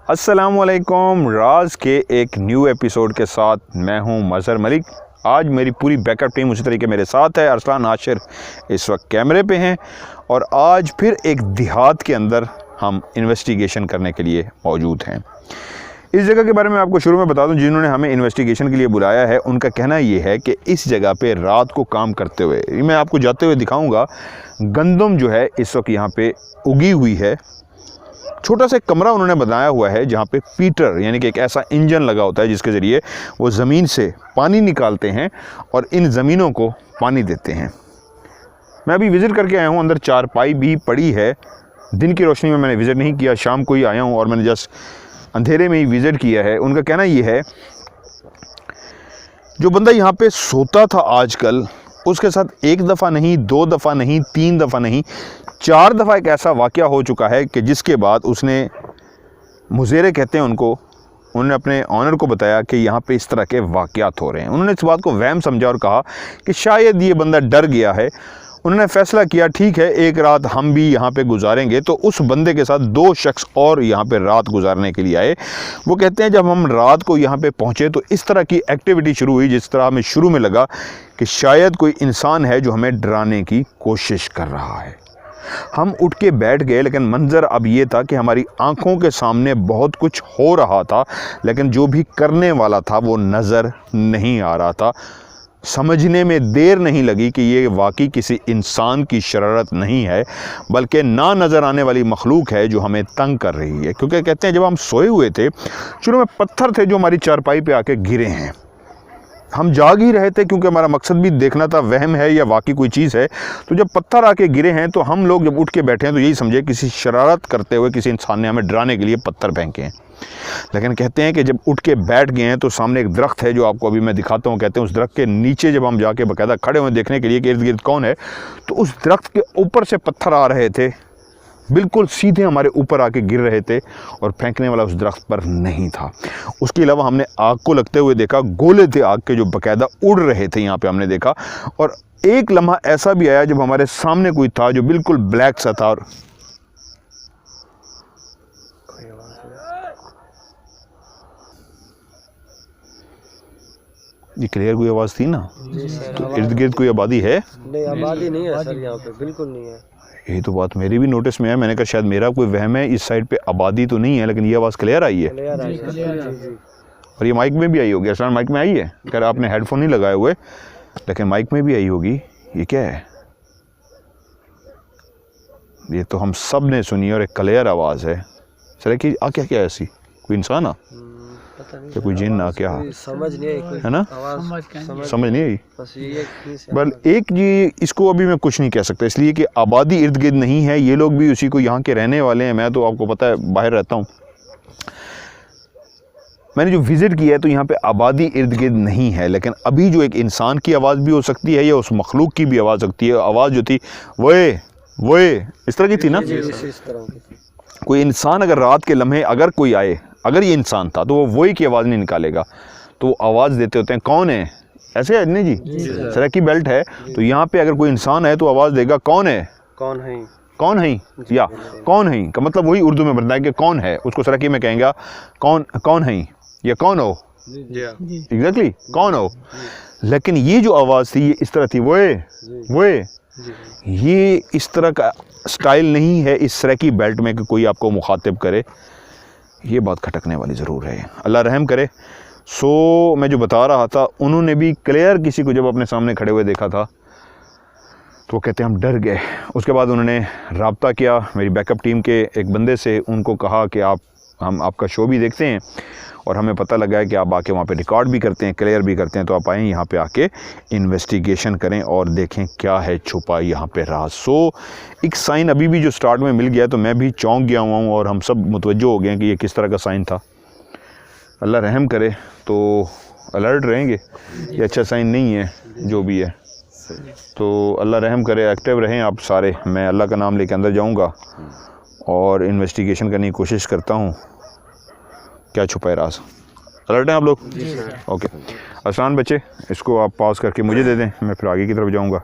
अस्सलामुअलैकुम। राज के एक न्यू एपिसोड के साथ मैं हूं मज़हर मलिक। आज मेरी पूरी बैकअप टीम उसी तरीके मेरे साथ है। अरसलान आशिर इस वक्त कैमरे पे हैं और आज फिर एक देहात के अंदर हम इन्वेस्टिगेशन करने के लिए मौजूद हैं। इस जगह के बारे में आपको शुरू में बता दूं, जिन्होंने हमें इन्वेस्टिगेशन के लिए बुलाया है उनका कहना ये है कि इस जगह पे रात को काम करते हुए, मैं आपको जाते हुए दिखाऊंगा, गंदम जो है इस वक्त यहाँ पे उगी हुई है। छोटा सा कमरा उन्होंने बनाया हुआ है जहाँ पे पीटर यानी कि एक ऐसा इंजन लगा होता है जिसके ज़रिए वो ज़मीन से पानी निकालते हैं और इन ज़मीनों को पानी देते हैं। मैं अभी विज़िट करके आया हूँ, अंदर चारपाई भी पड़ी है। दिन की रोशनी में मैंने विज़िट नहीं किया, शाम को ही आया हूँ और मैंने जस्ट अंधेरे में ही विज़िट किया है। उनका कहना ये है जो बंदा यहाँ पे सोता था आजकल, उसके साथ एक दफ़ा नहीं, दो दफ़ा नहीं, तीन दफ़ा नहीं, 4 दफ़ा एक ऐसा वाक़या हो चुका है कि जिसके बाद उसने, मुज़ेरे कहते हैं उनको, उन्होंने अपने ऑनर को बताया कि यहाँ पे इस तरह के वाक़यात हो रहे हैं। उन्होंने इस बात को वहम समझा और कहा कि शायद ये बंदा डर गया है। उन्होंने फ़ैसला किया ठीक है एक रात हम भी यहाँ पे गुजारेंगे। तो उस बंदे के साथ 2 शख्स और यहाँ पे रात गुजारने के लिए आए। वो कहते हैं जब हम रात को यहाँ पे पहुँचे तो इस तरह की एक्टिविटी शुरू हुई जिस तरह हमें शुरू में लगा कि शायद कोई इंसान है जो हमें डराने की कोशिश कर रहा है। हम उठ के बैठ गए, लेकिन मंज़र अब ये था कि हमारी आंखों के सामने बहुत कुछ हो रहा था, लेकिन जो भी करने वाला था वो नज़र नहीं आ रहा था। समझने में देर नहीं लगी कि ये वाकई किसी इंसान की शरारत नहीं है, बल्कि ना नज़र आने वाली मखलूक है जो हमें तंग कर रही है। क्योंकि कहते हैं जब हम सोए हुए थे, शुरू में पत्थर थे जो हमारी चारपाई पे आके गिरे हैं। हम जाग ही रहे थे क्योंकि हमारा मकसद भी देखना था वहम है या वाकई कोई चीज़ है। तो जब पत्थर आके गिरे हैं तो हम लोग जब उठ के बैठे हैं तो यही समझे किसी शरारत करते हुए किसी इंसान ने हमें डराने के लिए पत्थर फेंके हैं। लेकिन कहते हैं कि जब उठ के बैठ गए हैं तो सामने एक दरख्त है जो आपको अभी मैं दिखाता हूँ। कहते हैं उस दरख्त के नीचे जब हम जाके बाकायदा खड़े हुए देखने के लिए कि इर्द गिर्द कौन है, तो उस दरख्त के ऊपर से पत्थर आ रहे थे, बिल्कुल सीधे हमारे ऊपर आके गिर रहे थे और फेंकने वाला उस दरख्त पर नहीं था। उसके अलावा हमने आग को लगते हुए देखा, गोले थे आग के जो बाकायदा उड़ रहे थे, यहाँ पे हमने देखा। और एक लम्हा ऐसा भी आया जब हमारे सामने कोई था जो बिल्कुल ब्लैक सा था और ये क्लियर कोई आवाज़ थी ना। तो इर्द गिर्द कोई आबादी है? नहीं, आबादी नहीं है सर, यहाँ पे बिल्कुल नहीं है। ये तो बात मेरी भी नोटिस में है। मैंने कहा शायद मेरा कोई वहम है, इस साइड पे आबादी तो नहीं है, लेकिन ये आवाज़ क्लियर आई है। और ये माइक में भी आई होगी। असल माइक में आई है, खैर आपने हेडफोन नहीं लगाए हुए, लेकिन माइक में भी आई होगी। ये क्या है? ये तो हम सब ने सुनी और एक क्लियर आवाज़ है। सर कि आ क्या क्या ऐसी कोई इंसान आ या कोई जिन आ क्या समझ नहीं आई, है ना, समझ नहीं आई। बल एक जी इसको अभी मैं कुछ नहीं कह सकता, इसलिए कि आबादी इर्द गिर्द नहीं है। ये लोग भी उसी को यहाँ के रहने वाले हैं। मैं तो आपको पता है बाहर रहता हूँ। मैंने जो विज़िट किया है तो यहाँ पे आबादी इर्द गिर्द नहीं है, लेकिन अभी जो एक इंसान की आवाज़ भी हो सकती है या उस मखलूक की भी आवाज़ सकती है। आवाज़ जो थी वो इस तरह की थी ना। कोई इंसान अगर रात के लम्हे अगर कोई आए, अगर ये इंसान था तो वो वही की आवाज़ नहीं निकालेगा, तो आवाज़ देते होते हैं कौन है, ऐसे है नहीं जी, सड़क की बेल्ट है। तो यहाँ पे अगर कोई इंसान है तो आवाज़ देगा कौन है, कौन है, कौन है, या कौन है का मतलब वही उर्दू में बनता है कि कौन है। उसको सड़की में कहेंगे कौन है या कौन हो, एग्जैक्टली कौन हो। लेकिन ये जो आवाज़ थी ये इस तरह थी, वो ये इस तरह का स्टाइल नहीं है इस सड़की बेल्ट में कि कोई आपको मुखातिब करे। ये बात खटकने वाली ज़रूर है, अल्लाह रहम करे। सो मैं जो बता रहा था, उन्होंने भी क्लियर किसी को जब अपने सामने खड़े हुए देखा था तो वो कहते हैं हम डर गए। उसके बाद उन्होंने रब्ता किया मेरी बैकअप टीम के एक बंदे से, उनको कहा कि हम आपका शो भी देखते हैं और हमें पता लगा है कि आप आके वहाँ पे रिकॉर्ड भी करते हैं, क्लियर भी करते हैं, तो आप आएँ यहाँ पे आके इन्वेस्टिगेशन करें और देखें क्या है छुपा यहाँ पे राज। सो एक साइन अभी भी जो स्टार्ट में मिल गया तो मैं भी चौंक गया हुआ हूँ और हम सब मुतवज्जो हो गए हैं कि ये किस तरह का साइन था। अल्लाह रहम करे, तो अलर्ट रहेंगे। ये अच्छा साइन नहीं है जो भी है, तो अल्लाह रहम करे, एक्टिव रहें आप सारे। मैं अल्लाह का नाम लेके अंदर जाऊँगा और इन्वेस्टिगेशन करने की कोशिश करता हूँ क्या छुपा है राज। अलर्ट हैं आप लोग? ओके अरसलान बच्चे, इसको आप पॉज करके मुझे दे दें, मैं फिर आगे की तरफ जाऊंगा।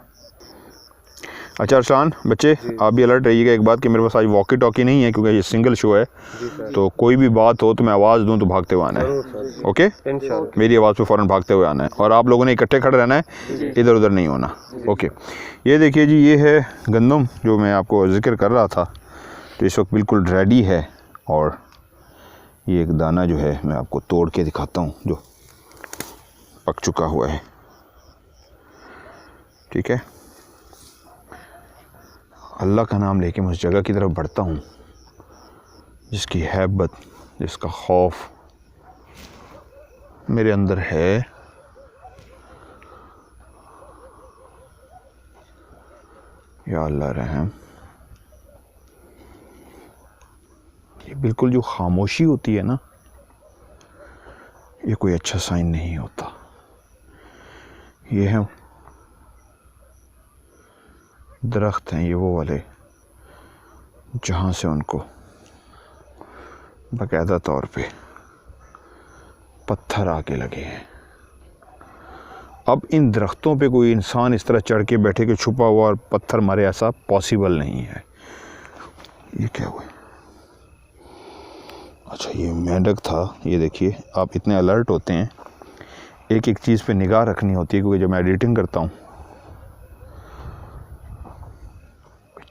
अच्छा अरसान बच्चे, आप भी अलर्ट रहिएगा एक बात कि मेरे पास आज वॉकी टॉकी नहीं है, क्योंकि ये सिंगल शो है। जी सर, तो कोई भी बात हो तो मैं आवाज़ दूं तो भागते हुए आना है। जरूर सर, ओके, इंशाल्लाह। मेरी आवाज़ पे फ़ौरन भागते हुए आना है, और आप लोगों ने इकट्ठे खड़े रहना है, इधर उधर नहीं होना। ओके, ये देखिए जी, ये है गंदम जो मैं आपको जिक्र कर रहा था। तो इस वक्त बिल्कुल रेडी है, और ये एक दाना जो है मैं आपको तोड़ के दिखाता हूँ जो पक चुका हुआ है। ठीक है, अल्लाह का नाम लेके मैं उस जगह की तरफ बढ़ता हूँ जिसकी हैबत, जिसका खौफ मेरे अंदर है। या अल्लाह रहम। ये बिल्कुल जो खामोशी होती है ना, ये कोई अच्छा साइन नहीं होता। ये है दरख्त हैं, ये वो वाले जहाँ से उनको बाकायदा तौर पे पत्थर आके लगे हैं। अब इन दरख्तों पे कोई इंसान इस तरह चढ़ के बैठे कि छुपा हुआ और पत्थर मारे, ऐसा पॉसिबल नहीं है। ये क्या हुआ? अच्छा, ये मेंढक था। ये देखिए, आप इतने अलर्ट होते हैं, एक एक चीज़ पे निगाह रखनी होती है, क्योंकि जब मैं एडिटिंग करता हूँ,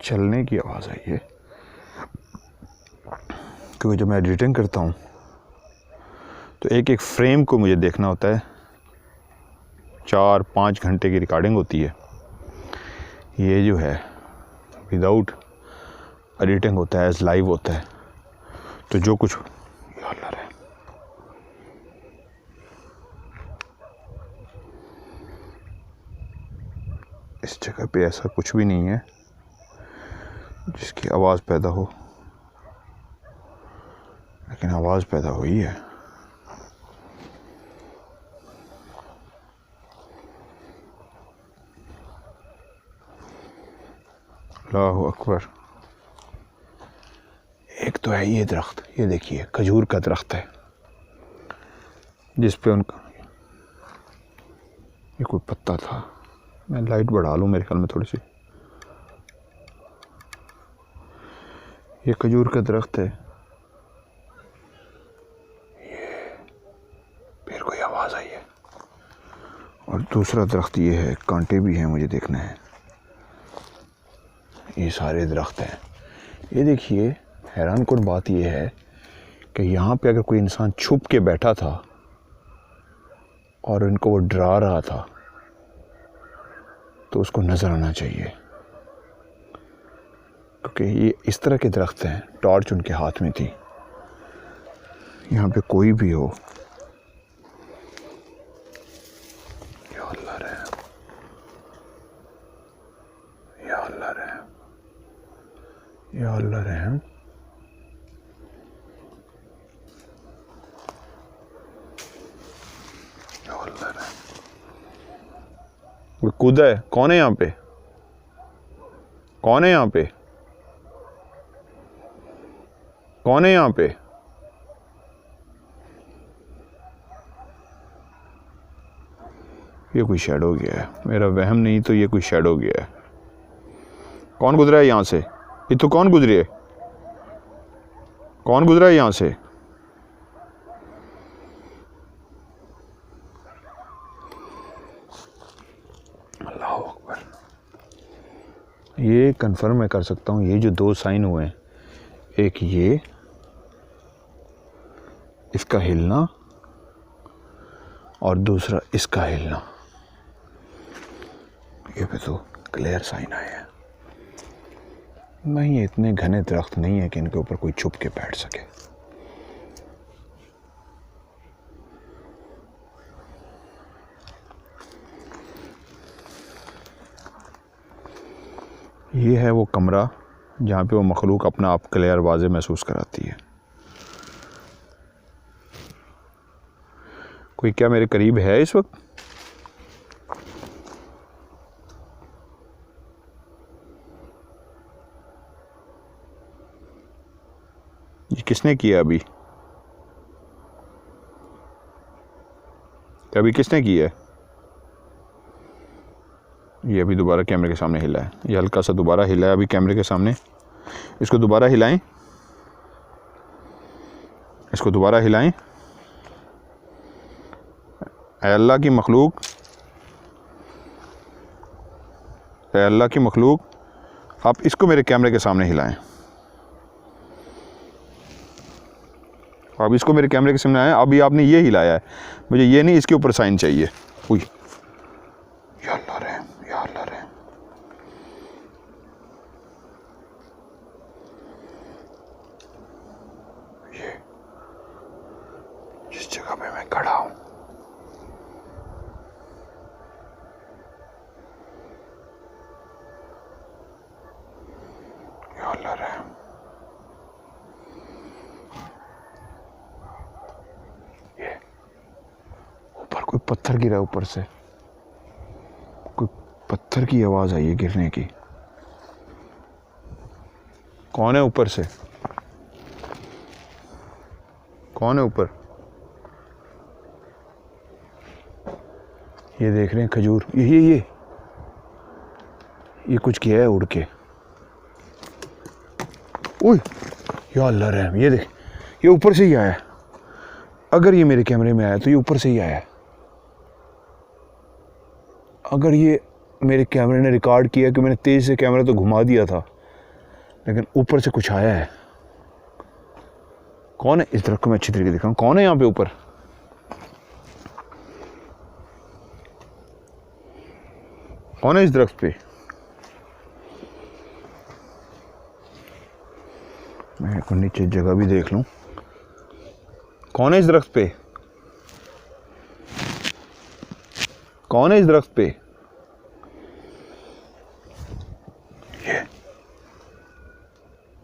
चलने की आवाज़ आई है, क्योंकि जब मैं एडिटिंग करता हूँ तो एक एक फ्रेम को मुझे देखना होता है। 4-5 घंटे की रिकॉर्डिंग होती है। ये जो है विदाउट एडिटिंग होता है, एज लाइव होता है। तो जो कुछ इस जगह पे ऐसा कुछ भी नहीं है जिसकी आवाज़ पैदा हो, लेकिन आवाज़ पैदा हुई है। अल्लाहु अकबर। एक तो है ये दरख्त, ये देखिए खजूर का दरख्त है, जिस पे उनका ये कोई पत्ता था। मैं लाइट बढ़ा लूँ मेरे ख्याल में थोड़ी सी। ये खजूर का दरख्त है। ये फिर कोई आवाज़ आई है। और दूसरा दरख्त ये है, कांटे भी हैं, मुझे देखना है। ये सारे दरख्त हैं। ये देखिए, हैरान कुन बात ये है कि यहाँ पे अगर कोई इंसान छुप के बैठा था और इनको वो डरा रहा था, तो उसको नज़र आना चाहिए, क्योंकि ये इस तरह के दरख्त हैं। टॉर्च उनके हाथ में थी। यहाँ पे कोई भी हो, या अल्लाह रहम, या अल्लाह रहम, या अल्लाह रहम। या अल्लाह रहम। कोई कूदा है? कौन है यहाँ पे? कौन है यहाँ पे? कौन है यहाँ पे? ये कोई शैडो गया है, मेरा वहम नहीं तो ये कोई शैडो गया है। कौन गुजरा है यहाँ से? इतो कौन गुजरी है? कौन गुजरा है यहाँ से? अल्लाह अकबर। ये कंफर्म मैं कर सकता हूँ, ये जो 2 साइन हुए हैं, एक ये इसका हिलना और दूसरा इसका हिलना, ये पे तो क्लियर साइन आया है। नहीं, ये इतने घने दरख्त नहीं है कि इनके ऊपर कोई छुप के बैठ सके। ये है वो कमरा जहाँ पे वो मखलूक अपना आप क्लियर वाज़े महसूस कराती है। कोई क्या मेरे करीब है इस वक्त? ये किसने किया अभी? अभी किसने किया है? ये अभी दोबारा कैमरे के सामने हिला है, ये हल्का सा दोबारा हिला है अभी कैमरे के सामने। इसको दोबारा हिलाएं, इसको दोबारा हिलाएं। ऐ अल्लाह की मखलूक, ऐ अल्लाह की मखलूक, आप इसको मेरे कैमरे के सामने हिलाएं। अब इसको मेरे कैमरे के सामने आए। अभी आपने ये हिलाया है, मुझे ये नहीं, इसके ऊपर साइन चाहिए। उई, या अल्लाह रहम, या अल्लाह रहम। ये जिस जगह पे मैं खड़ा हूं, या अल्लाह रहम। ये ऊपर कोई पत्थर गिरा, ऊपर से कोई पत्थर की आवाज आई है गिरने की। कौन है ऊपर से? कौन है ऊपर? ये देख रहे हैं खजूर, ये कुछ किया है उड़ के। ओए या अल्लाह रहम, ये देख, ये ऊपर से ही आया। अगर ये मेरे कैमरे में आया तो ये ऊपर से ही आया। अगर ये मेरे कैमरे ने रिकॉर्ड किया कि मैंने तेज से कैमरा तो घुमा दिया था, लेकिन ऊपर से कुछ आया है। कौन है? इस दरख्त को मैं अच्छी तरीके दिखाऊं, कौन है यहाँ पे ऊपर? कौन है इस दरख्त पे? मैं एक नीचे जगह भी देख लूं। कौन है इस दरख्त पे? कौन है इस दरख्त पे? ये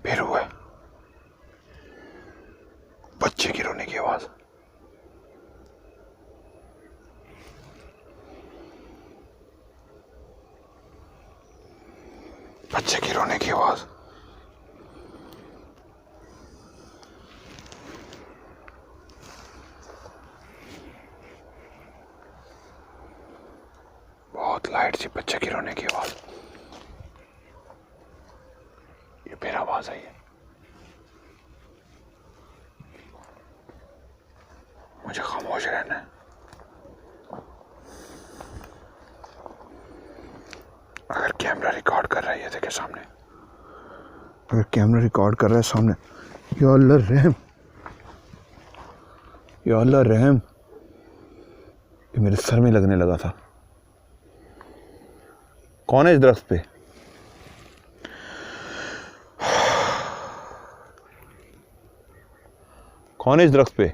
फिर हुआ है बच्चे की रोने की आवाज। बच्चे की रोने की आवाज। बहुत लाइट सी बच्चे की रोने की आवाज। ये फिर आवाज आई है। मुझे खामोश रहना है। अगर कैमरा रिकॉर्ड कर रहा है, ये देखे सामने, अगर कैमरा रिकॉर्ड कर रहा है सामने, या अल्लाह रहम, या अल्लाह रहम। ये मेरे सर में लगने लगा था। कौन है इस दरख्त पे? कौन है इस दरख्त पे?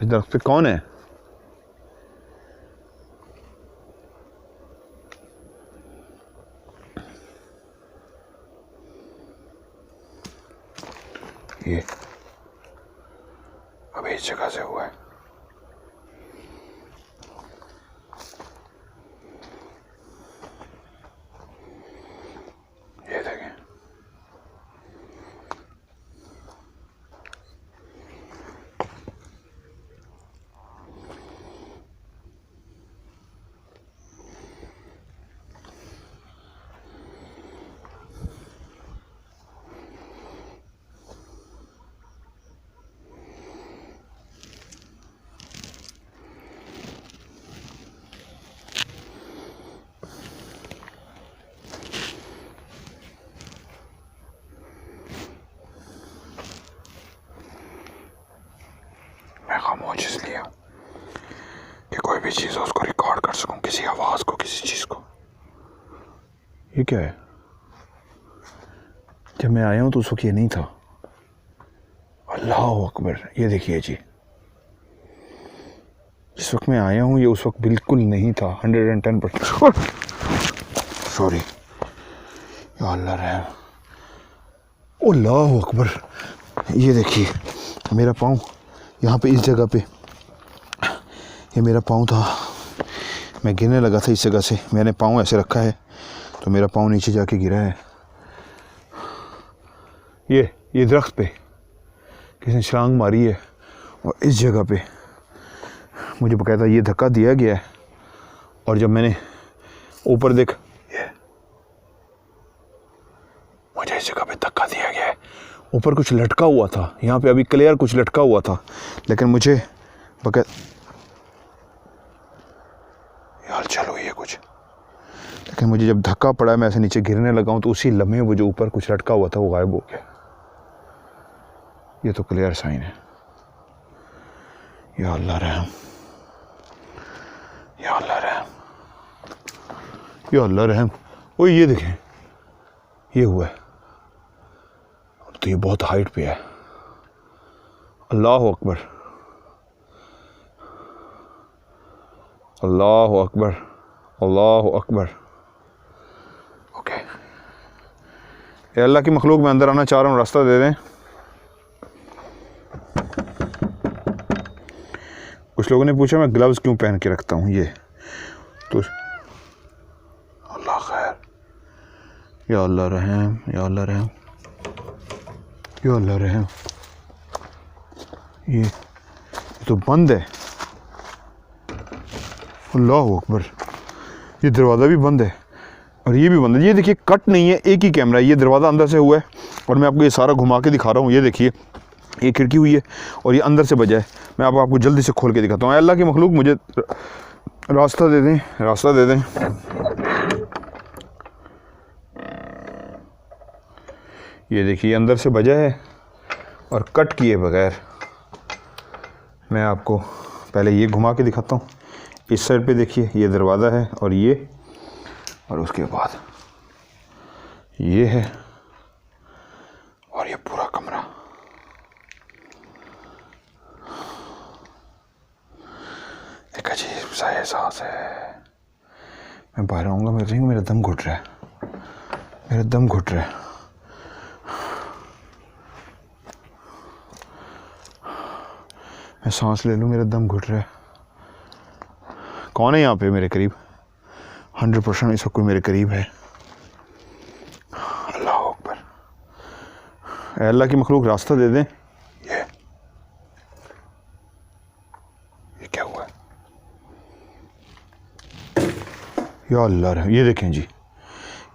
इस दरख्त पे कौन है? ये अभी इस जगह से हुआ है। ये देखें, मैं खामोश इसलिए हूं कि कोई भी चीज़ उसको रिकॉर्ड कर सकूं, किसी आवाज़ को, किसी चीज़ को। ये क्या है? जब मैं आया हूं तो उस वक्त ये नहीं था। अल्लाह अकबर। ये देखिए जी, जिस वक्त मैं आया हूं ये उस वक्त बिल्कुल नहीं था। 110%। सॉरी, या अल्लाह रहम। अल्लाह अकबर। ये देखिए मेरा पाँव यहाँ पे, इस जगह पे, ये मेरा पाँव था। मैं गिरने लगा था इस जगह से, मैंने पाँव ऐसे रखा है तो मेरा पाँव नीचे जाके गिरा है। ये दरख्त पे किसी ने छलांग मारी है और इस जगह पे मुझे बकायदा ये धक्का दिया गया है। और जब मैंने ऊपर देखा, मुझे इस जगह पे धक्का दिया गया है। ऊपर कुछ लटका हुआ था, यहाँ पे अभी क्लियर कुछ लटका हुआ था, लेकिन मुझे बकायदा हलचल हुई है कुछ, लेकिन मुझे जब धक्का पड़ा, मैं ऐसे नीचे गिरने लगा हूँ, तो उसी लम्हे वो जो ऊपर कुछ लटका हुआ था वो गायब हो गया। ये तो क्लियर साइन है। या अल्लाह रहम, या अल्लाह रहम, या अल्लाह रहम। ओ ये देखें, ये हुआ है, तो ये बहुत हाइट पे है। अल्लाह अकबर, अल्लाह अकबर, अल्लाह अकबर। ओके, ये अल्लाह की मखलूक, मैं अंदर आना चाह रहा हूँ, रास्ता दे दें। कुछ लोगों ने पूछा मैं ग्लव्स क्यों पहन के रखता हूँ, ये तो अल्लाह खैर। या अल्लाह रहम, या अल्लाह रहम, या अल्लाह रहम। ये तो बंद है। अल्लाह अकबर, ये दरवाज़ा भी बंद है और ये भी बंद है। ये देखिए, कट नहीं है, एक ही कैमरा है। ये दरवाज़ा अंदर से हुआ है और मैं आपको ये सारा घुमा के दिखा रहा हूँ। ये देखिए, ये खिड़की हुई है और ये अंदर से बजा है। मैं आपको जल्दी से खोल के दिखाता हूँ। अल्लाह की मखलूक, मुझे रास्ता दे दें, रास्ता दे दें। ये देखिए, अंदर से बजा है और कट किए बगैर। मैं आपको पहले ये घुमा के दिखाता हूँ। इस साइड पे देखिए, ये दरवाज़ा है और ये, और उसके बाद ये है और ये पूरा कमरा। एक अजीब सा एहसास है। मैं बाहर आऊँगा, मेरा दम घुट रहा है, मेरा दम घुट रहा है। मैं सांस ले लूँ, मेरा दम घुट रहा है। कौन है यहाँ पे मेरे करीब? 100% इस वक्त कोई मेरे करीब है। अल्लाह अकबर। अल्लाह की मखलूक, रास्ता दे दें। ये क्या हुआ है? या अल्लाह रहे, ये देखें जी,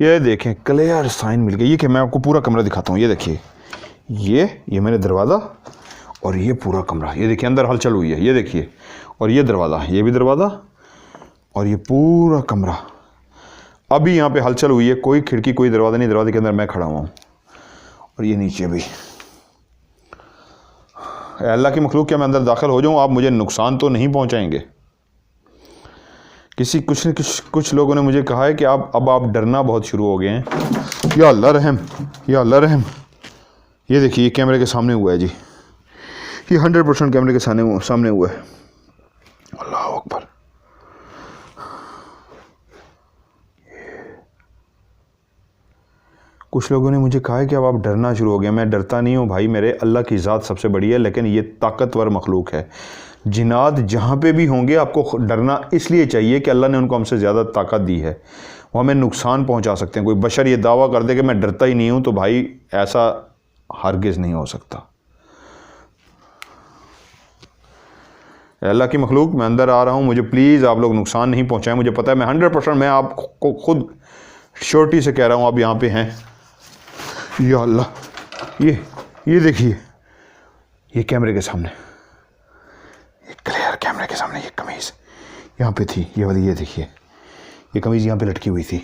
ये देखें, क्लियर साइन मिल गया। ये क्या, मैं आपको पूरा कमरा दिखाता हूँ। ये देखिए, ये मेरे दरवाज़ा और ये पूरा कमरा। ये देखिए, अंदर हलचल हुई है, ये देखिए। और ये दरवाज़ा, ये भी दरवाज़ा और ये पूरा कमरा। अभी यहाँ पे हलचल हुई है, कोई खिड़की कोई दरवाज़ा नहीं, दरवाजे के अंदर मैं खड़ा हुआ हूँ। और ये नीचे भी। अल्लाह की मखलूक, क्या मैं अंदर दाखिल हो जाऊँ? आप मुझे नुकसान तो नहीं पहुँचाएंगे? कुछ लोगों ने मुझे कहा है कि अब आप डरना बहुत शुरू हो गए हैं। या अल्लाह रहम, या अल्लाह रहम। ये देखिए, ये कैमरे के सामने हुआ है जी, ये 100% कैमरे के सामने हुआ है। अल्लाह अकबर। कुछ लोगों ने मुझे कहा है कि अब आप डरना शुरू हो गए। मैं डरता नहीं हूँ भाई, मेरे अल्लाह की ज़ात सबसे बड़ी है, लेकिन ये ताकतवर मखलूक है। जिन्नात जहाँ पे भी होंगे, आपको डरना इसलिए चाहिए कि अल्लाह ने उनको हमसे ज़्यादा ताकत दी है, वो हमें नुकसान पहुँचा सकते हैं। कोई बशर ये दावा कर दे कि मैं डरता ही नहीं हूँ, तो भाई ऐसा हरगिज़ नहीं हो सकता। अल्लाह की मखलूक, मैं अंदर आ रहा हूँ, मुझे प्लीज़ आप लोग नुकसान नहीं पहुँचाएं। मुझे पता है, मैं 100%, मैं आपको खुद श्योरिटी से कह रहा हूँ, आप यहाँ पे हैं। या अल्लाह, ये देखिए, ये कैमरे के सामने, ये क्लियर कैमरे के सामने, ये कमीज़ यहाँ पे थी, ये वाली, ये देखिए, ये कमीज़ यहाँ पे लटकी हुई थी,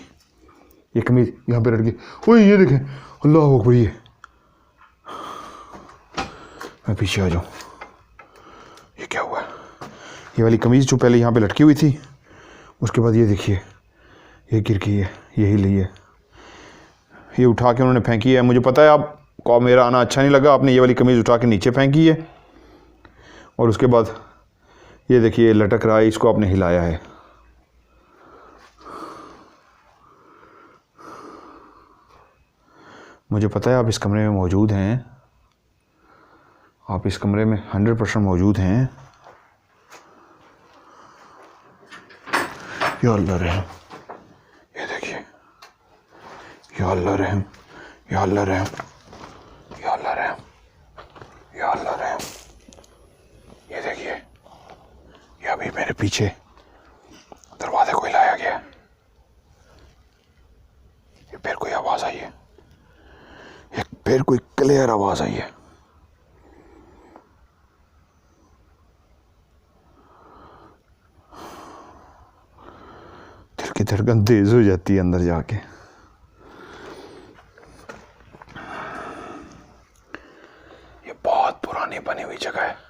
ये कमीज़ यहाँ पे लटकी। ओए ये देखें, अल्लाह अकबर। ये मैं पीछे आ जाऊँ, ये क्या हुआ? ये वाली कमीज़ जो पहले यहाँ पे लटकी हुई थी, उसके बाद ये देखिए, ये गिर गई है, यही ली है, ये उठा के उन्होंने फेंकी है। मुझे पता है आपको मेरा आना अच्छा नहीं लगा, आपने ये वाली कमीज़ उठा के नीचे फेंकी है और उसके बाद ये देखिए लटक रहा है, इसको आपने हिलाया है। मुझे पता है आप इस कमरे में मौजूद हैं, आप इस कमरे में 100% मौजूद हैं। या अल्लाह रहम, ये देखिए, या अल्लाह रहम, या अल्लाह रहम, या अल्लाह रहम, या अल्लाह रहम। अभी मेरे पीछे दरवाजे को हिलाया गया, ये फिर कोई आवाज आई है, एक फिर कोई क्लियर आवाज आई है। दिल की धड़कन तेज हो जाती है अंदर जाके। ये बहुत पुरानी बनी हुई जगह है।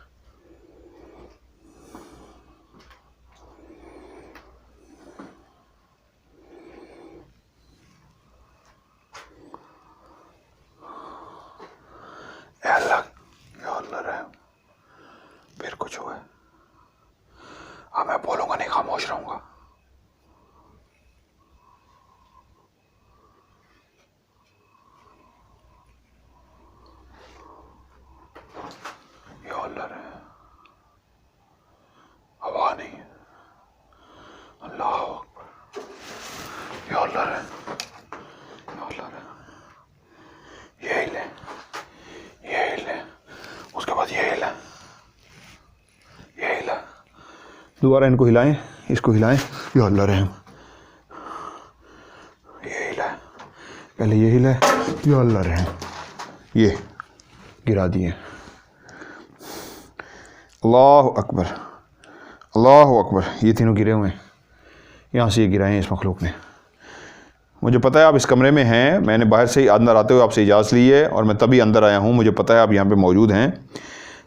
फिर कुछ हुआ है। अब मैं बोलूंगा नहीं, खामोश रहूंगा। ये अल्लाह है, हवा नहीं है। अल्लाह अकबर, ये अल्लाह है, ये हिले, ये हिले, उसके बाद ये हिले, ये हिला। दोबारा इनको हिलाएं, इसको हिलाएं। या अल्लाह रहम, ये हिला, पहले ये हिला, या अल्लाह रहम, ये गिरा दिए। अल्लाह अकबर, अल्लाह अकबर। ये तीनों गिरे हुए हैं, यहाँ से ये गिराए हैं इस मखलूक ने। मुझे पता है आप इस कमरे में हैं, मैंने बाहर से ही अंदर आते हुए आपसे इजाज़त ली है और मैं तभी अंदर आया हूँ। मुझे पता है आप यहाँ पे मौजूद हैं।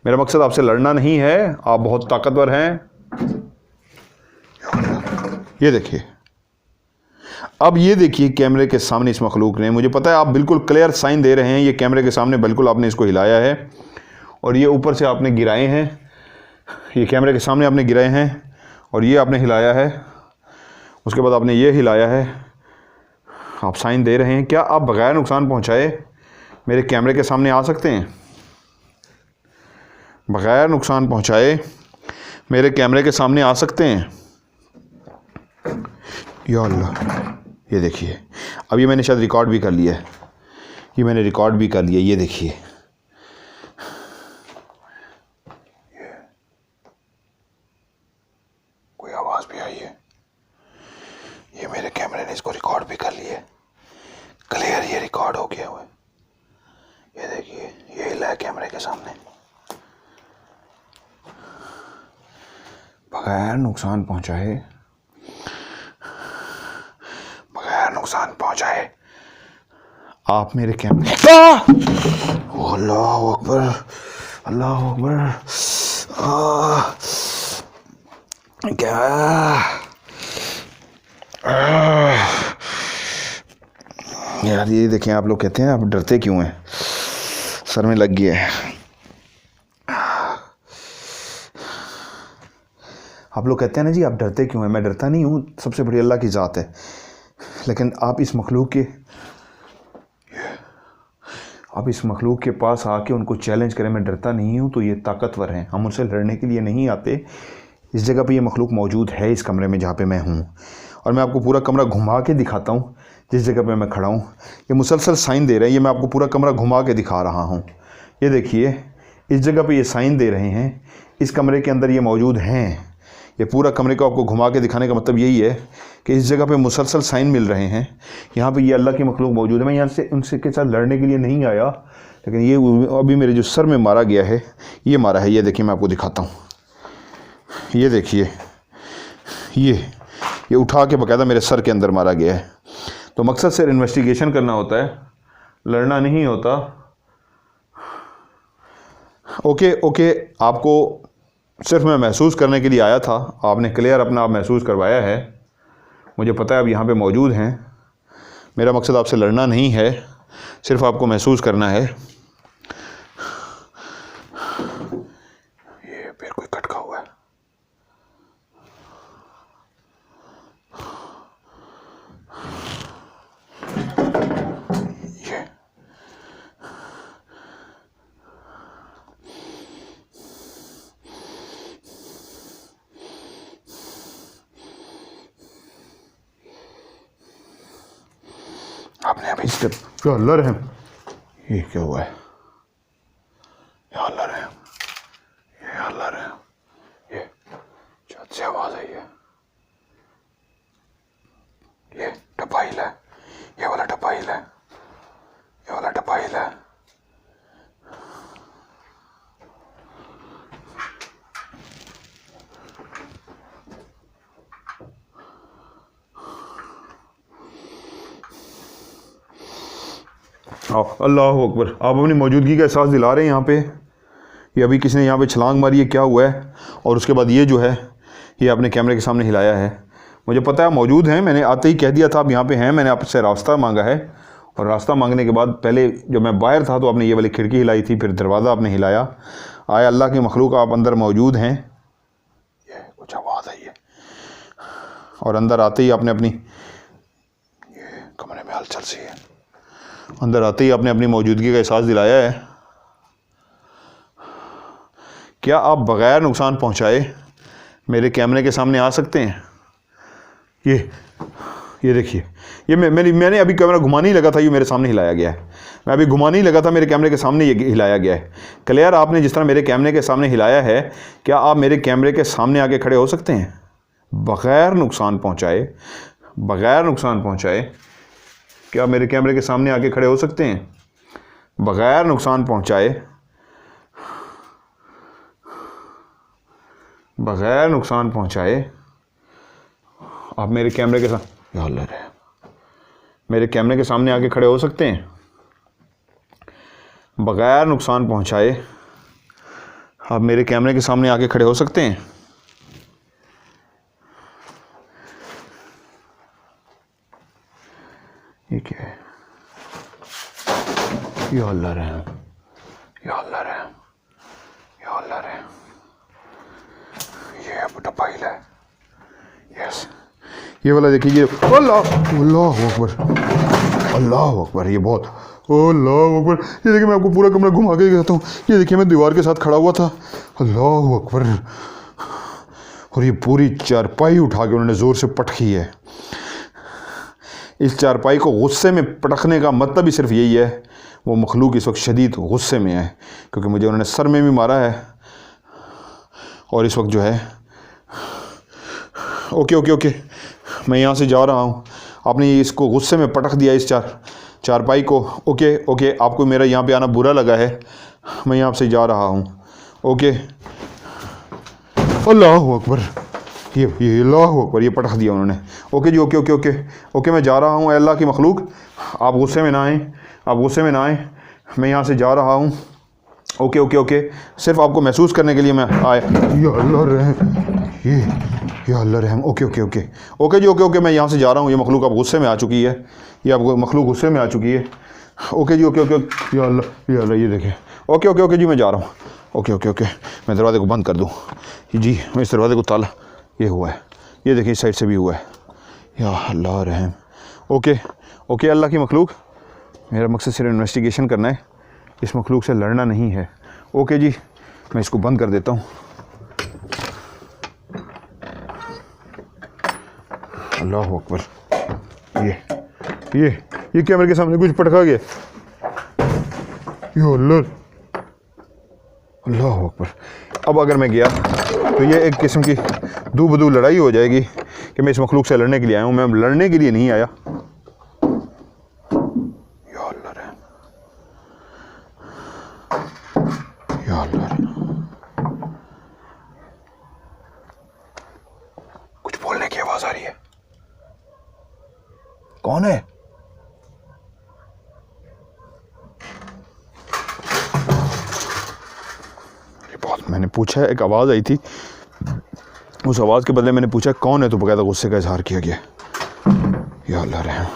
मेरा मकसद आपसे लड़ना नहीं है, आप बहुत ताकतवर हैं। ये देखिए, अब ये देखिए कैमरे के सामने इस मखलूक ने, मुझे पता है आप बिल्कुल क्लियर साइन दे रहे हैं। ये कैमरे के सामने बिल्कुल आपने इसको हिलाया है और ये ऊपर से आपने गिराए हैं, ये कैमरे के सामने आपने गिराए हैं और ये आपने हिलाया है। उसके बाद आपने ये हिलाया है, आप साइन दे रहे हैं। क्या आप बग़ैर नुकसान पहुंचाए मेरे कैमरे के सामने आ सकते हैं? बग़ैर नुकसान पहुंचाए मेरे कैमरे के सामने आ सकते हैं? या अल्लाह, ये देखिए, अब ये मैंने शायद रिकॉर्ड भी कर लिया है, ये मैंने रिकॉर्ड भी कर लिया। ये देखिए, कोई आवाज़ भी आई है, ये मेरे कैमरे ने इसको रिकॉर्ड भी कर लिया है, क्लियर ये रिकॉर्ड हो गया हुआ है। ये देखिए, ये हिला है कैमरे के सामने, बगैर नुकसान पहुंचाए, बगैर नुकसान पहुंचाए आप मेरे कैमरे। अल्लाह अकबर, अल्लाह अकबर। क्या यार, ये देखें, आप लोग कहते हैं आप डरते क्यों हैं, सर में लग गया है। आप लोग कहते हैं ना जी आप डरते क्यों हैं, मैं डरता नहीं हूँ, सबसे बड़ी अल्लाह की ज़ात है। लेकिन आप इस मखलूक के पास आके उनको चैलेंज करें मैं डरता नहीं हूँ, तो ये ताकतवर हैं। हम उनसे लड़ने के लिए नहीं आते। इस जगह पे ये मखलूक मौजूद है, इस कमरे में जहाँ पे मैं हूँ, और मैं आपको पूरा कमरा घुमा के दिखाता हूँ जिस जगह पे मैं खड़ा हूँ। ये मुसलसल साइन दे रहे हैं, ये मैं आपको पूरा कमरा घुमा के दिखा रहा हूँ। ये देखिए, इस जगह पे ये साइन दे रहे हैं, इस कमरे के अंदर ये मौजूद हैं। ये पूरा कमरे को आपको घुमा के दिखाने का मतलब यही है कि इस जगह पे मुसलसल साइन मिल रहे हैं। यहाँ पे ये अल्लाह की मखलूक मौजूद है। मैं यहाँ से उनसे के साथ लड़ने के लिए नहीं आया, लेकिन ये अभी मेरे जो सर में मारा गया है, ये मारा है। ये देखिए, मैं आपको दिखाता हूँ। ये देखिए, ये उठा के बाकायदा मेरे सर के अंदर मारा गया है। तो मकसद सिर्फ इन्वेस्टिगेशन करना होता है, लड़ना नहीं होता। ओके, आपको सिर्फ मैं महसूस करने के लिए आया था। आपने क्लियर अपना आप महसूस करवाया है। मुझे पता है आप यहाँ पे मौजूद हैं। मेरा मकसद आपसे लड़ना नहीं है, सिर्फ आपको महसूस करना है। ये फिर कोई खटका हुआ है। ये आपने अभी स्टेप, या अल्लाह रहम, ये क्या हुआ है? या अल्लाह रहम, ये अल्लाह रहम, ये फाइल है, ये वाला फाइल है। अल्लाह अकबर, आप अपनी मौजूदगी का एहसास दिला रहे हैं यहाँ पे। ये अभी किसी ने यहाँ पे छलांग मारी है, क्या हुआ है? और उसके बाद ये जो है ये आपने कैमरे के सामने हिलाया है। मुझे पता है मौजूद हैं, मैंने आते ही कह दिया था आप यहाँ पे हैं। मैंने आपसे रास्ता मांगा है और रास्ता मांगने के बाद पहले जब मैं बाहर था तो आपने ये वाली खिड़की हिलाई थी, फिर दरवाज़ा आपने हिलाया। आया अल्लाह की मखलूक, आप अंदर मौजूद हैं। ये कुछ आवाज़ आई है और अंदर आते ही आपने अपनी, ये कमरे में हलचल सी है, अंदर आते ही आपने अपनी मौजूदगी का एहसास दिलाया है। क्या आप बग़ैर नुकसान पहुंचाए मेरे कैमरे के सामने आ सकते हैं? ये देखिए, ये मैंने अभी कैमरा घुमाने ही लगा था, ये मेरे सामने हिलाया गया है। मैं अभी घुमाने ही लगा था, मेरे कैमरे के सामने ये हिलाया गया है। क्लियर, आपने जिस तरह मेरे कैमरे के सामने हिलाया है, क्या आप मेरे कैमरे के सामने आके खड़े हो सकते हैं बग़ैर नुकसान पहुंचाए? बग़ैर नुकसान पहुंचाए क्या मेरे कैमरे के सामने आके खड़े हो सकते हैं बग़ैर नुकसान पहुंचाए? बग़ैर नुकसान पहुंचाए आप मेरे कैमरे के साथ मेरे कैमरे के सामने आके खड़े हो सकते हैं बग़ैर नुकसान पहुंचाए? आप मेरे कैमरे के सामने आके खड़े हो सकते हैं? ये क्या है? या अल्लाह रहम, या अल्लाह रहम, या अल्लाह रहम। ये बड़ा फाइल है, यस। ये वाला देखिए, अल्लाह अकबर, अल्लाह अकबर, ये बहुत, अल्लाह अकबर। ये देखिए, मैं आपको पूरा कमरा घुमा के दिखाता हूँ। ये देखिए, मैं दीवार के साथ खड़ा हुआ था, अल्लाह अकबर। और ये पूरी चारपाई उठा के उन्होंने ज़ोर से पटकी है। इस चारपाई को गुस्से में पटकने का मतलब ही सिर्फ यही है, वो मखलूक इस वक्त शदीद गुस्से में है, क्योंकि मुझे उन्होंने सर में भी मारा है और इस वक्त जो है, ओके, मैं यहाँ से जा रहा हूँ। आपने इसको गुस्से में पटक दिया, इस चारपाई को। ओके, आपको मेरा यहाँ पे आना बुरा लगा है, मैं यहाँ से जा रहा हूँ। ओके, अल्लाह अकबर, ये अल्लाह अकबर, ये पटक दिया उन्होंने। ओके जी, ओके, मैं जा रहा हूँ। अल्लाह की मखलूक, आप गुस्से में ना आएँ, आप गुस्से में ना आएँ, मैं यहाँ से जा रहा हूँ। ओके, सिर्फ आपको महसूस करने के लिए मैं आया। या अल्लाह रहम, या अल्लाह रहम। ओके जी, मैं यहाँ से जा रहा हूँ। ये मखलूक आप गुस्से में आ चुकी है, ये आपको मखलूक गुस्से में आ चुकी है। ओके जी, ओके, या अल्लाह, ये देखें। ओके जी, मैं जा रहा हूँ। ओके, मैं दरवाजे को बंद कर दूँ जी, मैं इस दरवाजे को ताला, ये हुआ है, ये देखिए इस साइड से भी हुआ है। या अल्लाह रहम। ओके, अल्लाह की मखलूक, मेरा मकसद सिर्फ इन्वेस्टिगेशन करना है, इस मखलूक से लड़ना नहीं है। ओके जी, मैं इसको बंद कर देता हूँ। अल्लाह अकबर, ये कैमरे के सामने कुछ पटका गया। या अल्लाह अकबर। अब अगर मैं गया तो ये एक किस्म की दू बदू लड़ाई हो जाएगी कि मैं इस मखलूक से लड़ने के लिए आया हूँ। मैं लड़ने के लिए नहीं आया। या अल्लाह रहम, या अल्लाह रहम। कुछ बोलने की आवाज आ रही है, कौन है? ये बहुत, मैंने पूछा, एक आवाज़ आई थी, उस आवाज़ के बदले मैंने पूछा कौन है, तो बकायदा गुस्से का इजहार किया गया। या अल्लाह रहम,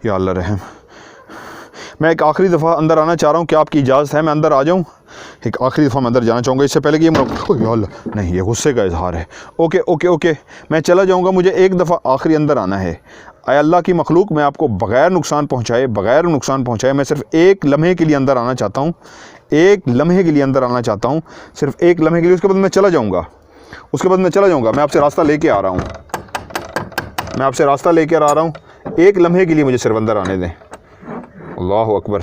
या अल्लाह रहम। मैं एक आखिरी दफ़ा अंदर आना चाह रहा हूँ, क्या आपकी इजाज़त है मैं अंदर आ जाऊँ? एक आखिरी दफ़ा मैं अंदर जाना चाहूँगा, इससे पहले कि ये नहीं, ये गुस्से का इजहार है। ओके, मैं चला जाऊँगा, मुझे एक दफ़ा आखिरी अंदर आना है। आय अल्लाह की मखलूक, मैं आपको बग़ैर नुकसान पहुँचाए मैं सिर्फ एक लम्हे के लिए अंदर आना चाहता हूँ, एक लम्हे के लिए अंदर आना चाहता हूँ, सिर्फ एक लम्हे के लिए। उसके बाद मैं चला जाऊँगा, मैं आपसे रास्ता लेके आ रहा हूँ, एक लम्हे के लिए मुझे सिर्फ अंदर आने दें। अल्लाह अकबर,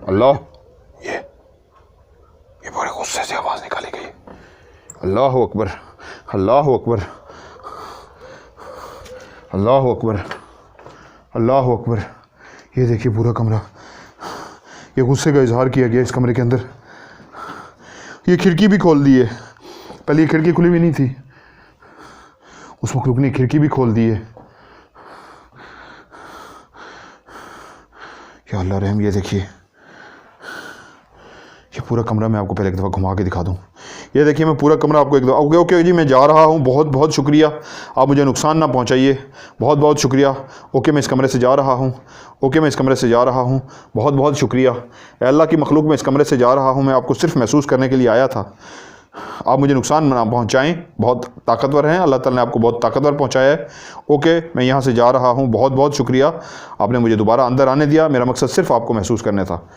अल्लाह, ये बड़े गुस्से से आवाज़ निकाली गई। अल्लाह अकबर, अल्लाह अकबर, अल्लाह अकबर। ये देखिए पूरा कमरा, ये गुस्से का इजहार किया गया इस कमरे के अंदर। ये खिड़की भी खोल दी है, पहले ये खिड़की खुली भी नहीं थी, उस मखलूक ने खिड़की भी खोल दी है। या अल्लाह रहम। ये देखिए ये पूरा कमरा मैं आपको पहले एक दफ़ा घुमा के दिखा दूं। ये देखिए मैं पूरा कमरा आपको एक दफ़ा। ओके ओके जी, मैं जा रहा हूँ, बहुत बहुत शुक्रिया, आप मुझे नुकसान ना पहुँचाइए, बहुत बहुत शुक्रिया। ओके मैं इस कमरे से जा रहा हूँ, ओके मैं इस कमरे से जा रहा हूँ, बहुत बहुत शुक्रिया। ए अल्लाह की मखलूक, मैं इस कमरे से जा रहा हूँ, मैं आपको सिर्फ महसूस करने के लिए आया था, आप मुझे नुकसान ना पहुँचाएँ, बहुत ताकतवर हैं, अल्लाह ताला ने आपको बहुत ताकतवर पहुँचाया है। ओके मैं यहाँ से जा रहा हूँ, बहुत बहुत शुक्रिया, आपने मुझे दोबारा अंदर आने दिया, मेरा मकसद सिर्फ आपको महसूस करने था।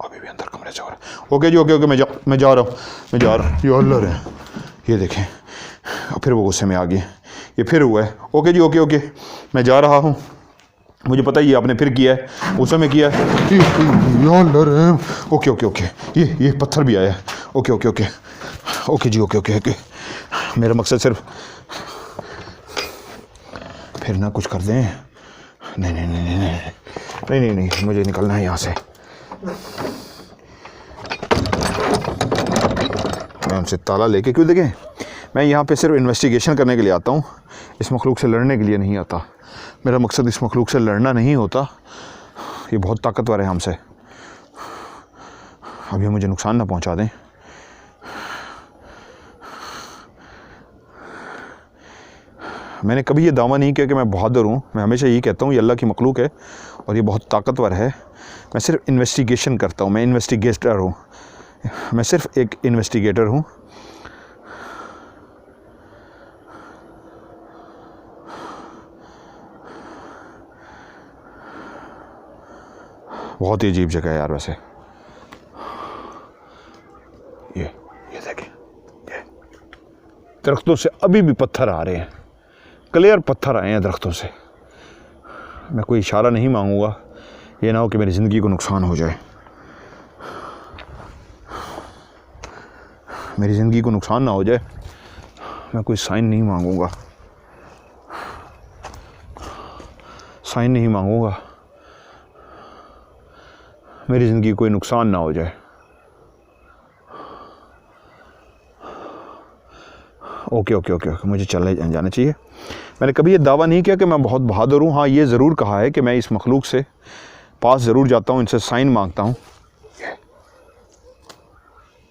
अभी भी अंदर कमरे से हो रहा है। ओके जी, ओके ओके मैं जा रहा हूँ। ये अल्लाह रे, ये देखें फिर वो गुस्से में आ गए, ये फिर हुआ है। ओके जी, ओके ओके मैं जा रहा हूँ, मुझे पता ही है आपने फिर किया है, उस समय किया है। ओके ओके ओके, ये पत्थर भी आया है। ओके ओके ओके ओके जी, ओके ओके ओके। मेरा मकसद सिर्फ फिर ना कुछ कर दें। नहीं नहीं नहीं नहीं नहीं नहीं नहीं नहीं, मुझे निकलना है यहाँ से। मैं उनसे ताला लेके क्यों, देखें मैं यहाँ पे सिर्फ इन्वेस्टिगेशन करने के लिए आता हूँ, इस मखलूक से लड़ने के लिए नहीं आता। मेरा मकसद इस मखलूक से लड़ना नहीं होता, ये बहुत ताकतवर है हमसे, अब ये मुझे नुकसान ना पहुँचा दें। मैंने कभी ये दावा नहीं किया कि मैं बहादुर हूँ, मैं हमेशा यही कहता हूँ ये अल्लाह की मखलूक है और ये बहुत ताकतवर है। मैं सिर्फ इन्वेस्टिगेशन करता हूँ, मैं इन्वेस्टिगेटर हूँ, मैं सिर्फ एक इन्वेस्टिगेटर हूँ। बहुत ही अजीब जगह है यार वैसे। ये देखें, ये दरख्तों से अभी भी पत्थर आ रहे हैं, क्लियर पत्थर आए हैं दरख्तों से। मैं कोई इशारा नहीं मांगूंगा, ये ना हो कि मेरी ज़िंदगी को नुकसान हो जाए, मेरी ज़िंदगी को नुकसान ना हो जाए। मैं कोई साइन नहीं मांगूंगा, साइन नहीं मांगूंगा, मेरी ज़िंदगी को कोई नुकसान ना हो जाए। ओके ओके ओके ओके, मुझे चले जाना चाहिए। मैंने कभी ये दावा नहीं किया कि मैं बहुत बहादुर हूँ। हाँ ये ज़रूर कहा है कि मैं इस मखलूक से पास ज़रूर जाता हूँ, इनसे साइन मांगता हूँ।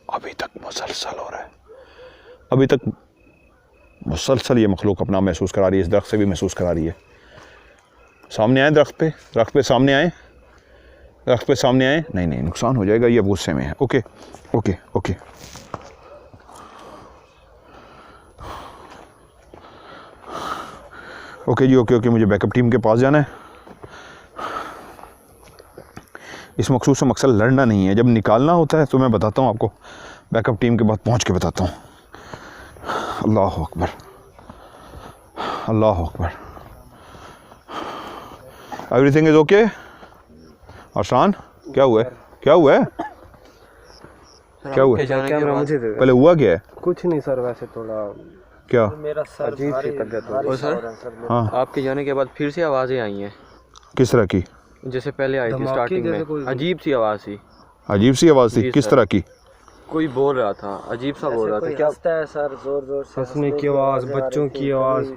अभी तक मुसलसल हो रहा है, अभी तक मुसलसल ये मखलूक अपना महसूस करा रही है, इस दरख्त से भी महसूस करा रही है। सामने आए दरख्त पे सामने आए, दरख्त पे सामने आए। नहीं नहीं नुकसान हो जाएगा, ये गुस्से में है। ओके ओके ओके ओके जी, ओके ओके मुझे बैकअप टीम के पास जाना है। इस मकसूद से मकसद लड़ना नहीं है, जब निकालना होता है तो मैं बताता हूँ आपको, बैकअप टीम के बाद पहुँच के बताता हूँ। अल्लाह अकबर, अल्लाह अकबर। Everything is okay. आसान, क्या हुआ है, क्या हुआ है, क्या हुआ है? कैमरा मुझे दे। पहले हुआ क्या है? कुछ नहीं सर, वैसे थोड़ा क्या मेरा सर अजीब सी तबीयत हो रही है सर। हाँ, आपके जाने के बाद फिर से आवाज़ें आई हैं, किस तरह की? जैसे पहले आई थी स्टार्टिंग में, अजीब सी आवाज़ थी। अजीब सी आवाज़ थी, जी किस सर। तरह की? कोई बोल रहा था, अजीब सा बोल रहा था। क्या हंसता है सर, जोर जोर से हंसने की आवाज़, बच्चों की आवाज़,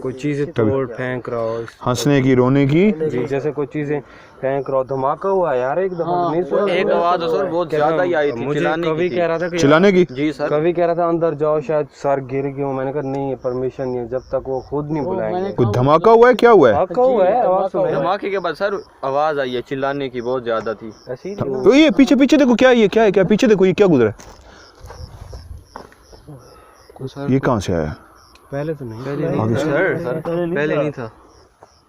कोई चीज़ें तोड़ फेंक रहा हो, हंसने की, रोने की? जी जैसे कोई चीज़ें फेंक रहा हो। धमाका हुआ यार एक दफा। नहीं सुना? एक आवाज़ सर बहुत ज़्यादा ही आई थी, मुझे चिल्लाने कभी की कह थी। रहा था कि चिल्लाने की? जी सर। कभी कह रहा था अंदर जाओ, शायद सर गिर गया हूँ। मैंने कहा नहीं, परमिशन नहीं है जब तक वो खुद नहीं बुलाएंगे। कोई धमाका हुआ है, क्या हुआ है? धमाका हुआ है, आवाज़ सुनाई। धमाके के बाद सर आवाज़ आई है चिल्लाने की, बहुत ज़्यादा थी। ऐसी तो ये पीछे पीछे देखो, क्या है ये, क्या है, क्या पीछे देखो, ये क्या गुजरा है? ये कहाँ से आया? पहले तो नहीं, आगे से। सर पहले नहीं था।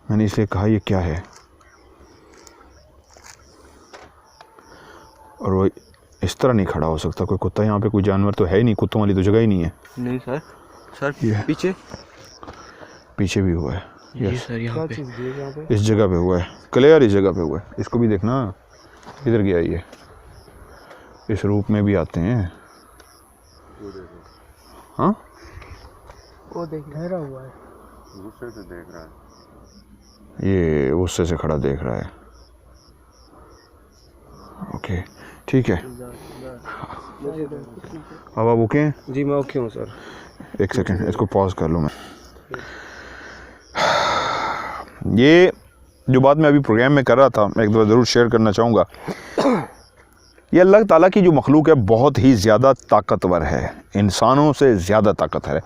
मैंने इसलिए कहा ये क्या है, और वो इस तरह नहीं खड़ा हो सकता। कोई कुत्ता, यहाँ पे कोई जानवर तो है ही नहीं, कुत्तों वाली तो जगह ही नहीं है। नहीं सर, सर ये पीछे पीछे भी हुआ है, जी सर, यहाँ पे चीज़ दी यहाँ पे। इस जगह पे हुआ है, क्लियर इस जगह पे हुआ है। इसको भी देखना, इधर गया ये, इस रूप में भी आते हैं। हाँ वो देख ठहरा हुआ है, गुस्से से देख रहा है। ये गुस्से से खड़ा देख रहा है। ओके ठीक है। अब आप ओके हैं? जी मैं ओके हूँ सर। एक सेकंड इसको पॉज कर लूँ मैं। ये जो बात मैं अभी प्रोग्राम में कर रहा था मैं एक दफ़ा ज़रूर शेयर करना चाहूँगा। ये अल्लाह ताला की जो मखलूक है बहुत ही ज़्यादा ताकतवर है, इंसानों से ज़्यादा ताकतवर है,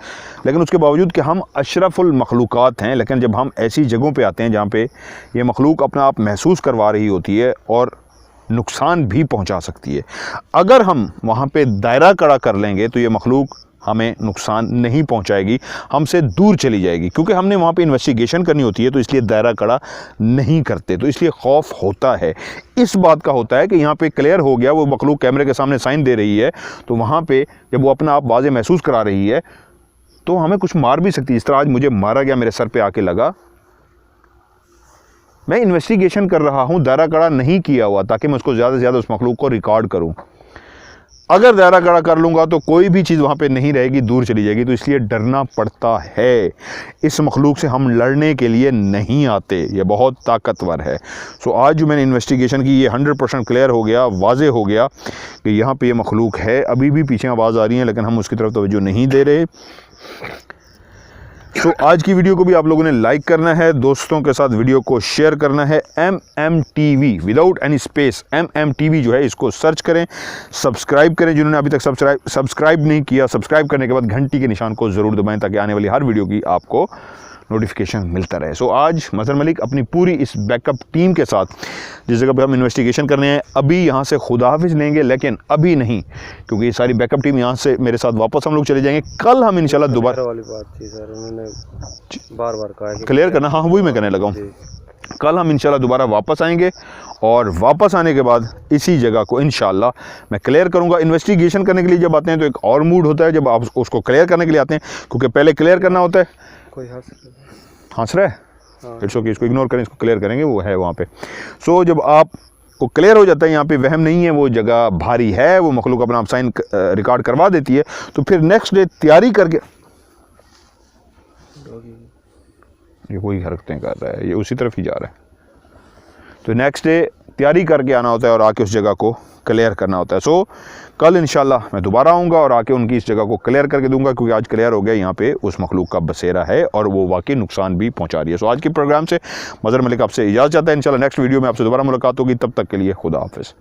लेकिन उसके बावजूद कि हम अशरफुल मखलूक़ात हैं, लेकिन जब हम ऐसी जगहों पे आते हैं जहाँ पे ये मखलूक अपना आप महसूस करवा रही होती है और नुकसान भी पहुँचा सकती है, अगर हम वहाँ पे दायरा कड़ा कर लेंगे तो ये मखलूक हमें नुकसान नहीं पहुंचाएगी, हमसे दूर चली जाएगी, क्योंकि हमने वहाँ पे इन्वेस्टिगेशन करनी होती है तो इसलिए दायरा कड़ा नहीं करते, तो इसलिए खौफ होता है। इस बात का होता है कि यहाँ पे क्लियर हो गया, वो मखलूक कैमरे के सामने साइन दे रही है, तो वहाँ पे जब वो अपना आप वाज़े महसूस करा रही है तो हमें कुछ मार भी सकती है। इस तरह आज मुझे मारा गया, मेरे सर पर आके लगा। मैं इन्वेस्टिगेशन कर रहा हूँ, दायरा कड़ा नहीं किया हुआ ताकि मैं उसको ज़्यादा से ज़्यादा उस मखलूक को रिकॉर्ड करूँ। अगर दायरा कड़ा कर लूँगा तो कोई भी चीज़ वहाँ पे नहीं रहेगी, दूर चली जाएगी, तो इसलिए डरना पड़ता है। इस मखलूक से हम लड़ने के लिए नहीं आते, ये बहुत ताकतवर है। सो आज जो मैंने इन्वेस्टिगेशन की ये 100% क्लियर हो गया, वाजे हो गया कि यहाँ पे ये मखलूक है। अभी भी पीछे आवाज़ आ रही है लेकिन हम उसकी तरफ तवज्जो नहीं दे रहे। तो आज की वीडियो को भी आप लोगों ने लाइक करना है, दोस्तों के साथ वीडियो को शेयर करना है। MMTV without any space, MMTV जो है इसको सर्च करें, सब्सक्राइब करें जिन्होंने अभी तक सब्सक्राइब नहीं किया। सब्सक्राइब करने के बाद घंटी के निशान को ज़रूर दबाएं ताकि आने वाली हर वीडियो की आपको नोटिफिकेशन मिलता रहे। सो आज मज़हर मलिक अपनी पूरी इस बैकअप टीम के साथ जिस जगह पे हम इन्वेस्टिगेशन करने हैं, अभी यहाँ से खुदा हाफिज़ लेंगे, लेकिन अभी नहीं, क्योंकि ये सारी बैकअप टीम यहाँ से मेरे साथ वापस हम लोग चले जाएंगे। कल हम इंशाल्लाह दोबारा वाली बात थी सर, उन्होंने बार बार कहा कि क्लियर करना, हाँ वही मैं करने लगा हूँ। कल हम इंशाल्लाह दोबारा वापस आएंगे और वापस आने के बाद इसी जगह को इंशाल्लाह मैं क्लियर करूंगा। इन्वेस्टिगेशन करने के लिए जब आते हैं तो एक और मूड होता है, जब आप उसको क्लियर करने के लिए आते हैं, क्योंकि पहले क्लियर करना होता है। कोई हंस रहा है, इट्स ओके, इसको इग्नोर करें, इसको क्लियर करेंगे, वो है वहाँ पे। सो जब आप को क्लियर हो जाता है यहाँ पे वहम नहीं है, वो जगह भारी है, वो मखलूक अपना आप साइन रिकॉर्ड करवा देती है, तो फिर नेक्स्ट डे तैयारी करके ये वही हरकतें कर रहा है, ये उसी तरफ ही जा रहा है, तो नेक्स्ट डे तैयारी करके आना होता है और आके उस जगह को क्लियर करना होता है। सो कल इंशाल्लाह मैं दोबारा आऊँगा और आके उनकी इस जगह को क्लियर करके दूंगा, क्योंकि आज क्लियर हो गया यहाँ पे उस मखलूक का बसेरा है और वो वाकई नुकसान भी पहुँचा रही है। सो आज के प्रोग्राम से मज़हर मलिक आपसे इजाज़त चाहता है। इंशाल्लाह नेक्स्ट वीडियो में आपसे दोबारा मुलाकात होगी, तब तक के लिए खुदा हाफिज़।